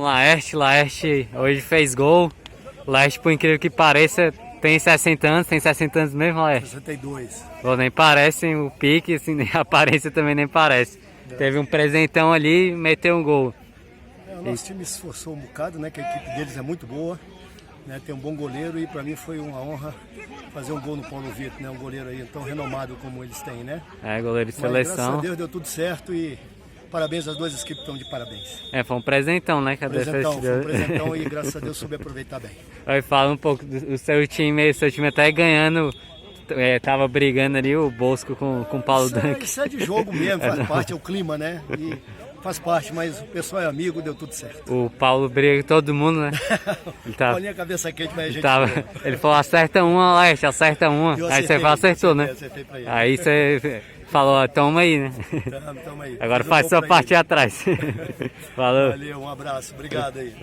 Laerte hoje fez gol. Laerte, por incrível que pareça, tem 60 anos. Tem 60 anos mesmo, Laerte? 62. Pô, nem parecem o pique, assim, nem a aparência também nem parece. Teve um presentão ali e meteu um gol. O nosso time se esforçou um bocado, né? Que a equipe deles é muito boa, né? Tem um bom goleiro e para mim foi uma honra fazer um gol no Paulo Vitor, né? Um goleiro aí tão renomado como eles têm, né? Goleiro de Mas, seleção. graças a Deus deu tudo certo e parabéns às duas equipes, estão de parabéns. Foi um presentão, né? Que a Foi um presentão e graças a Deus soube aproveitar bem. Aí fala um pouco do seu time até ganhando. Tava brigando ali o Bosco com o Paulo Dunk. Isso é de jogo mesmo, faz parte, é o clima, né? E faz parte, mas o pessoal é amigo, deu tudo certo. O Paulo briga com todo mundo, né? Ele tava... Paulinho a cabeça quente, mas a gente... Ele falou, acerta uma, Laerte, acerta uma. Aí você acertou, né? Aí você falou, toma aí, né? Toma aí. Agora faz sua parte atrás. Falou. Valeu, um abraço, obrigado aí.